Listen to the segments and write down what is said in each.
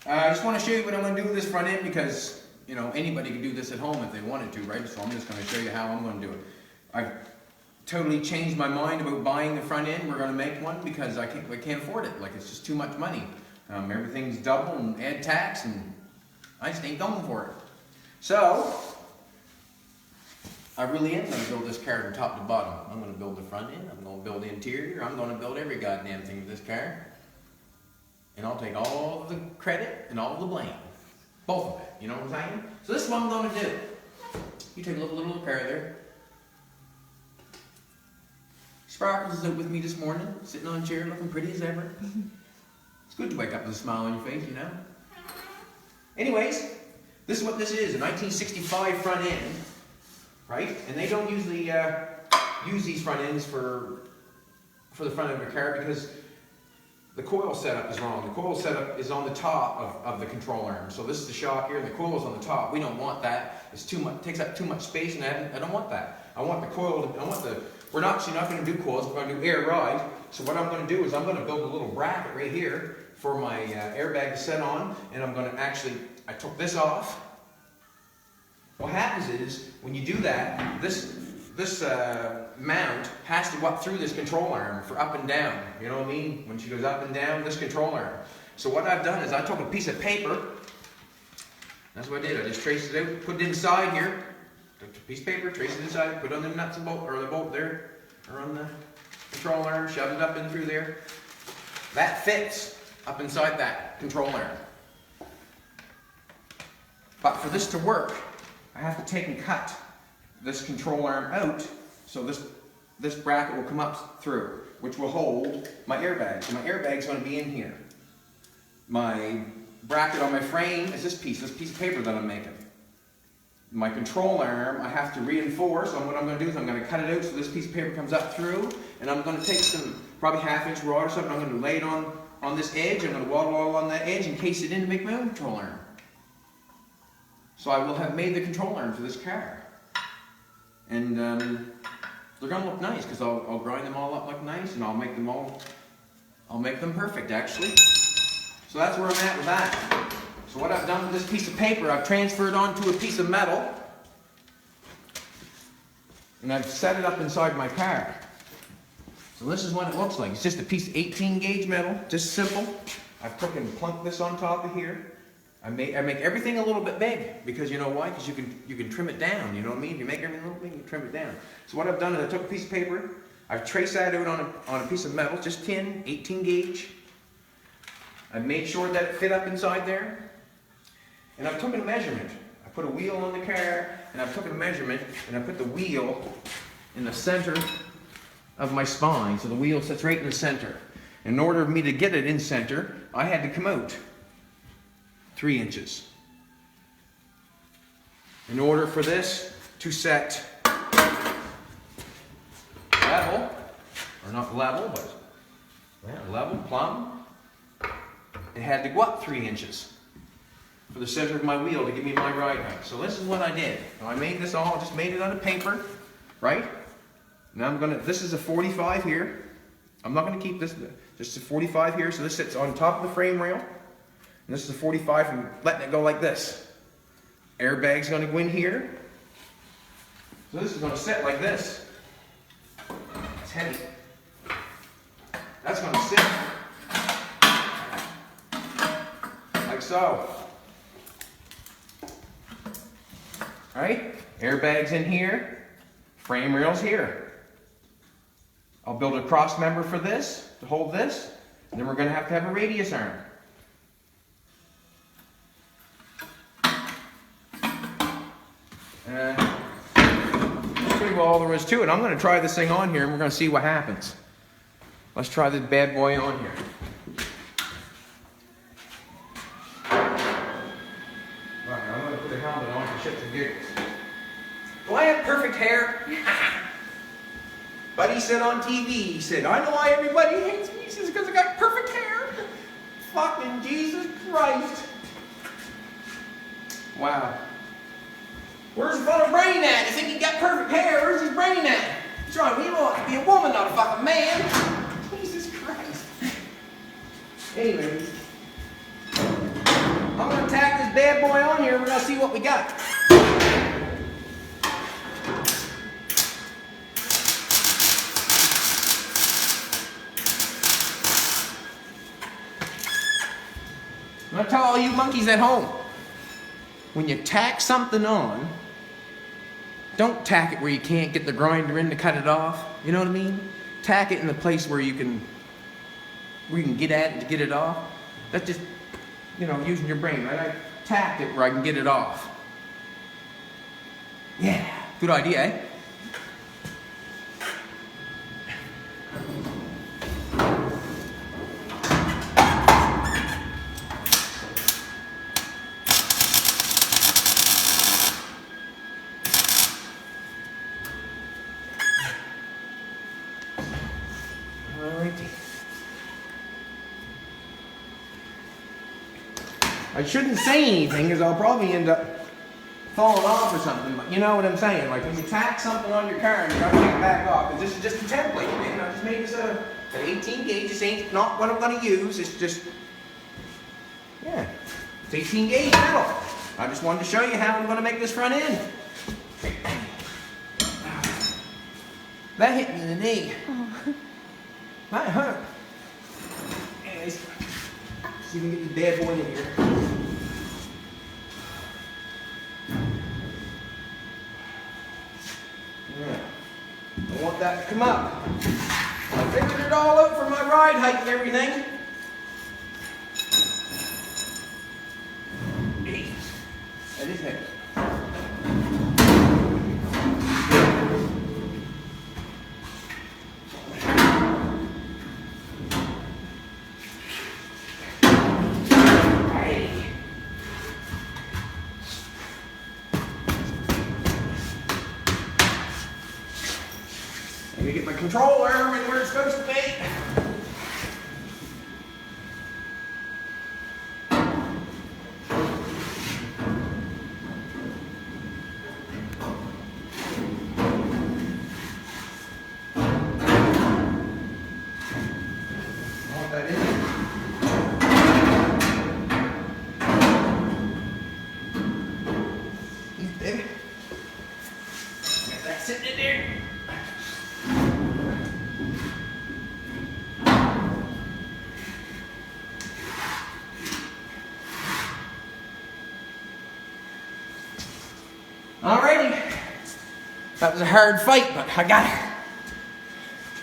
I just want to show you what I'm going to do with this front end because, you know, anybody could do this at home if they wanted to, right? So I'm just going to show you how I'm going to do it. I've totally changed my mind about buying the front end. We're going to make one because I can't afford it. Like, it's just too much money. Everything's double and add tax, and I just ain't going for it. So, I really am going to build this car from top to bottom. I'm going to build the front end, I'm going to build the interior, I'm going to build every goddamn thing with this car. And I'll take all the credit and all the blame. Both of it, you know what I'm saying? So this is what I'm going to do. You take a little car there. Sparkles is out with me this morning, sitting on a chair looking pretty as ever. It's good to wake up with a smile on your face, you know? Anyways, this is what this is, a 1965 front end, right? And they don't usually use these front ends for the front end of a car because the coil setup is wrong. The coil setup is on the top of the control arm. So this is the shock here, and the coil is on the top. We don't want that. It's too much. Takes up too much space, and I don't want that. I want the coil. We're actually not going to do coils. We're going to do air ride. So what I'm going to do is I'm going to build a little bracket right here for my airbag to set on, and I'm going to I took this off. What happens is when you do that, this mount has to go up through this control arm for up and down. You know what I mean? When she goes up and down, this control arm. So what I've done is I took a piece of paper. That's what I did. I just traced it out, put it inside here. Took a piece of paper, traced it inside, put it on the nuts and bolt, or the bolt there, or on the control arm, shoved it up in through there. That fits up inside that control arm. But for this to work, I have to take and cut this control arm out, so this bracket will come up through, which will hold my airbag. So my airbag's going to be in here. My bracket on my frame is this piece of paper that I'm making. My control arm, I have to reinforce. So what I'm going to do is I'm going to cut it out so this piece of paper comes up through, and I'm going to take some probably ½ inch rod or something. I'm going to lay it on this edge. I'm going to waddle all on that edge and case it in to make my own control arm. So I will have made the control arm for this car. And they're going to look nice because I'll grind them all up like nice, and I'll make them perfect actually. So that's where I'm at with that. So what I've done with this piece of paper, I've transferred onto a piece of metal, and I've set it up inside my car. So this is what it looks like. It's just a piece of 18 gauge metal, just simple. I've fucking plunked this on top of here. I make everything a little bit big because you know why? Because you can trim it down. You know what I mean? If you make everything a little big, you trim it down. So what I've done is I took a piece of paper, I've traced that out on a piece of metal, just tin, 18 gauge. I've made sure that it fit up inside there, and I've taken a measurement. I put a wheel on the car, and I've taken a measurement, and I put the wheel in the center of my spine, so the wheel sits right in the center. In order for me to get it in center, I had to come out 3 inches. In order for this to set level, or not level, but level, plumb, it had to go up 3 inches for the center of my wheel to give me my ride height. So this is what I did. Now I made this all, just made it out of paper, right? Now this is a 45 here. I'm not going to keep this, just a 45 here, so this sits on top of the frame rail. And this is a 45 from letting it go like this. Airbag's going to go in here. So this is going to sit like this. It's heavy. That's going to sit like so. Alright? Airbag's in here. Frame rail's here. I'll build a cross member for this, to hold this. And then we're going to have a radius arm. That's pretty well all there is to it. I'm going to try this thing on here and we're going to see what happens. Let's try this bad boy on here. Right, I'm going to put a helmet on for shits and giggles. Do I have perfect hair? Buddy said on TV, he said, I know why everybody hates me. He says, because I got perfect hair. Fucking Jesus Christ. Wow. Where's the fucking brain at? You think he got perfect hair? Where's his brain at? He's trying to be a woman, not a fucking man. Jesus Christ. Anyway. bad boy on here. We're gonna see what we got. I'm gonna tell all you monkeys at home, when you tack something on, don't tack it where you can't get the grinder in to cut it off. You know what I mean? Tack it in the place where you can get at it to get it off. That's just, you know, using your brain, right? I tacked it where I can get it off. Yeah, good idea, eh? Alrighty. I shouldn't say anything because I'll probably end up falling off or something, but you know what I'm saying? Like when you tack something on your car and you gotta take it back off, because this is just a template, man. I just made this an 18 gauge. This ain't not what I'm gonna use. It's just, yeah, it's 18 gauge metal. I just wanted to show you how I'm gonna make this front end. That hit me in the knee. Oh. That hurt. Anyways, see if we can get the bad boy in here. Yeah. I want that to come up. I figured it all out for my ride height and everything. That is heavy. Let me get my control arm in where it's supposed to be. Want that in. There. Got that sitting in there. Alrighty, that was a hard fight, but I got it.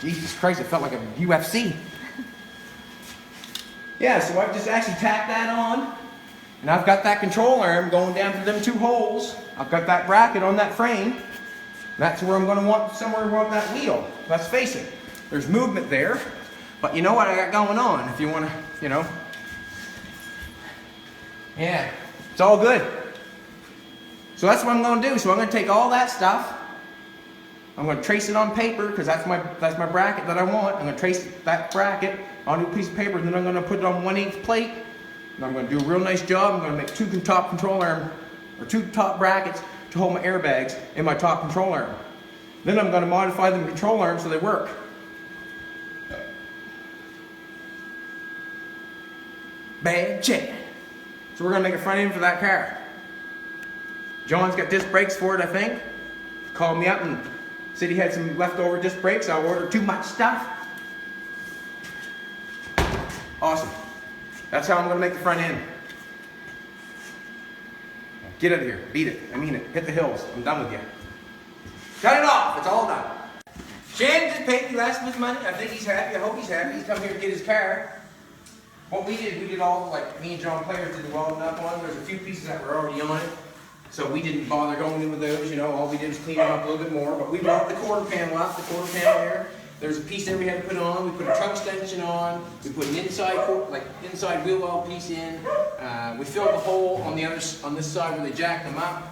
Jesus Christ, it felt like a UFC. Yeah, so I've just actually tacked that on, and I've got that control arm going down through them two holes. I've got that bracket on that frame. That's where I'm going to want, somewhere I want that wheel. Let's face it, there's movement there, but you know what I got going on, if you want to, you know. Yeah, it's all good. So that's what I'm going to do. So I'm going to take all that stuff. I'm going to trace it on paper because that's my bracket that I want. I'm going to trace that bracket onto a piece of paper, and then I'm going to put it on 1/8 plate. And I'm going to do a real nice job. I'm going to make two top control arm, or two top brackets to hold my airbags in my top control arm. Then I'm going to modify the control arm so they work. Bad check. So we're going to make a front end for that car. John's got disc brakes for it, I think. Called me up and said he had some leftover disc brakes. I ordered too much stuff. Awesome. That's how I'm going to make the front end. Get out of here. Beat it. I mean it. Hit the hills. I'm done with you. Cut it off. It's all done. Shannon just paid me last month's money. I think he's happy. I hope he's happy. He's come here to get his car. What we did all, like me and John Players did the welding up on. There's a few pieces that were already on it. So we didn't bother going in with those, you know, all we did was clean them up a little bit more. But we brought the quarter panel up, the quarter panel there. There's a piece there we had to put on. We put a trunk extension on. We put an inside wheel well piece in. We filled the hole on this side where they jacked them up.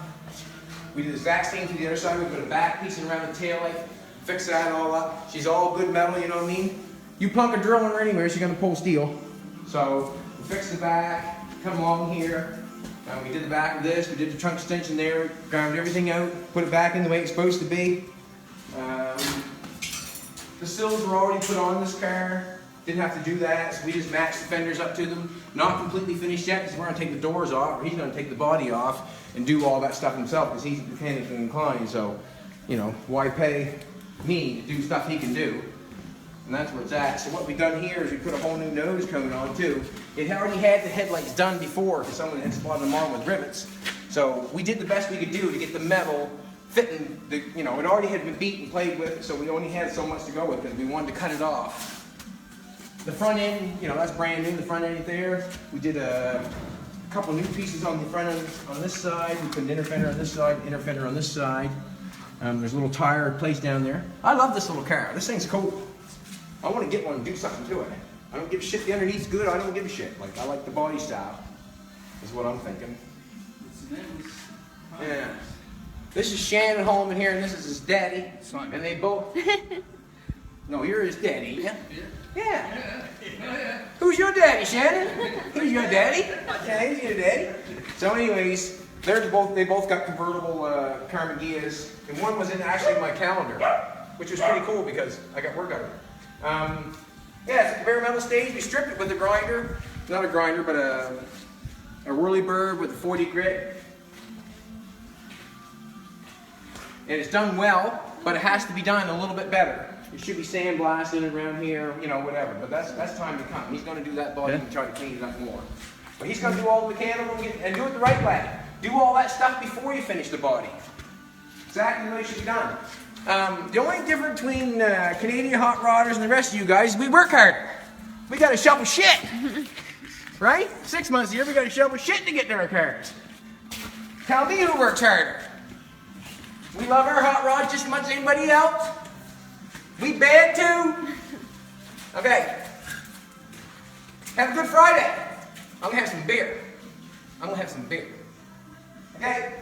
We did the exact same to the other side. We put a back piece in around the tail light. Fix that all up. She's all good metal, you know what I mean? You plunk a drill in her anywhere, she's gonna pull steel. So we fixed the back, come along here. We did the back of this, we did the trunk extension there, ground everything out, put it back in the way it's supposed to be. The sills were already put on this car. Didn't have to do that, so we just matched the fenders up to them. Not completely finished yet, because we're going to take the doors off, or he's going to take the body off and do all that stuff himself, because he's mechanically inclined, so, you know, why pay me to do stuff he can do? And that's where it's at. So what we've done here is we put a whole new nose cone on too. It already had the headlights done before, because someone had slotted them on with rivets. So we did the best we could do to get the metal fitting, you know, it already had been beat and played with, so we only had so much to go with because we wanted to cut it off. The front end, you know, that's brand new, the front end there. We did a couple new pieces on the front end on this side. We put an inner fender on this side, inner fender on this side. There's a little tire placed down there. I love this little car. This thing's cool. I want to get one and do something to it. I don't give a shit the underneath's good, I don't give a shit. Like, I like the body style, is what I'm thinking. Yeah. This is Shannon home in here, and this is his daddy. And they both... No, you're his daddy, yeah? Yeah. Who's your daddy, Shannon? Who's your daddy? Okay, he's your daddy. So anyways, they both got convertible Carmagias, and one was in actually my calendar, which was pretty cool because I got work out of it. Yeah, it's a bare metal stage. We stripped it with a grinder. Not a grinder, but a whirly bird with a 40 grit. And it's done well, but it has to be done a little bit better. It should be sandblasted around here, you know, whatever. But that's time to come. He's going to do that body and try to clean it up more. But he's going to do all the mechanical and do it the right way. Do all that stuff before you finish the body. Exactly the way it should be done. The only difference between Canadian hot rodders and the rest of you guys is we work harder. We got to shovel shit. Right? 6 months a year, we got to shovel shit to get to our cars. Tell me who works harder. We love our hot rods just as much as anybody else. We bad too. Okay. Have a good Friday. I'm going to have some beer. Okay?